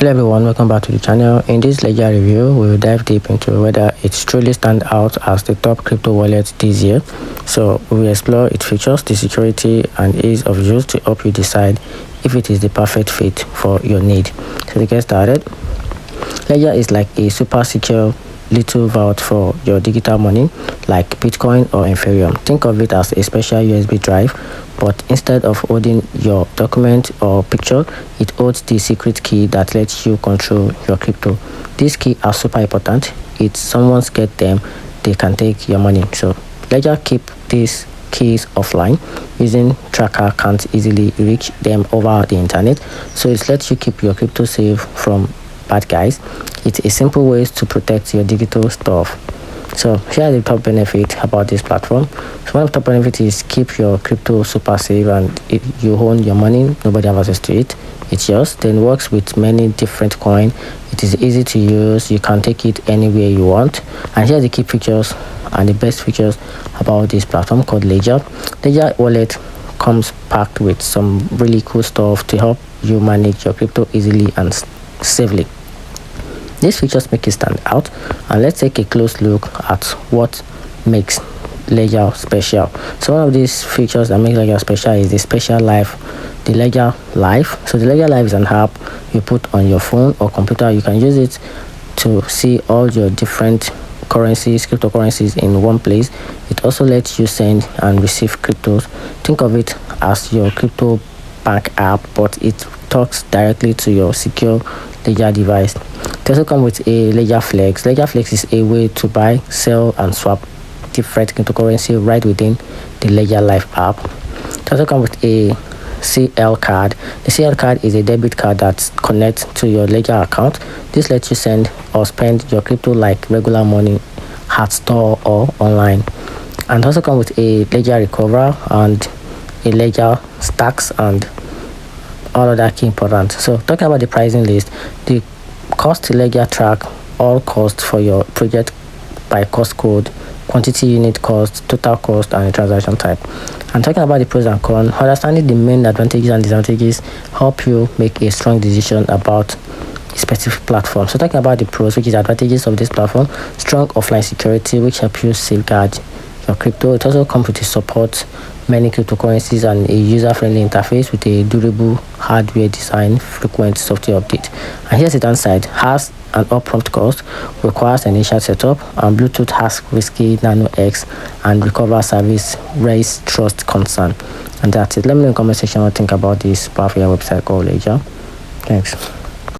Hello everyone, welcome back to the channel. In this ledger review, we will dive deep into whether it truly stands out as the top crypto wallet this year. So we will explore its features, the security and ease of use to help you decide if it is the perfect fit for your need. So to get started, Ledger is like a super secure little vault for your digital money like Bitcoin or Ethereum. Think of it as a special USB drive, but instead of holding your document or picture, it holds the secret key that lets you control your crypto. These keys are super important. If someone gets them, they can take your money. So Ledger keep these keys offline. Using tracker can't easily reach them over the internet, so it lets you keep your crypto safe from bad guys. It's a simple way to protect your digital stuff. So here are the top benefits about this platform. So one of the top benefits is keep your crypto super safe, and if you own your money, nobody has access to it. It's yours. Then works with many different coins. It is easy to use. You can take it anywhere you want. And here are the key features and the best features about this platform called Ledger. Ledger wallet comes packed with some really cool stuff to help you manage your crypto easily and safely. These features make it stand out, and let's take a close look at what makes Ledger special. So one of these features that make Ledger special is the special life, the Ledger Live. So the Ledger Live is an app you put on your phone or computer. You can use it to see all your different currencies, cryptocurrencies in one place. It also lets you send and receive cryptos. Think of it as your crypto bank app, but it talks directly to your secure Ledger device. It also comes with a Ledger Flex. Ledger Flex is a way to buy, sell, and swap different cryptocurrency right within the Ledger Live app. It also comes with a CL card. The CL card is a debit card that connects to your Ledger account. This lets you send or spend your crypto like regular money at store or online. And also comes with a Ledger Recover and a Ledger Stacks and all of that key important. So talking about the pricing list, the cost Ledger track all costs for your project by cost code, quantity, unit cost, total cost, and the transaction type. And talking about the pros and cons, understanding the main advantages and disadvantages help you make a strong decision about a specific platform. So talking about the pros, which is advantages of this platform: strong offline security, which helps you safeguard your crypto. It also comes with a support many cryptocurrencies and a user-friendly interface with a durable hardware design, frequent software update. And here's the downside: has an upfront cost, requires an initial setup, and Bluetooth has risky Nano X and recover service raise trust concern. And that's it. Let me know in the comment section what you think about this powerful website called Ledger. Thanks.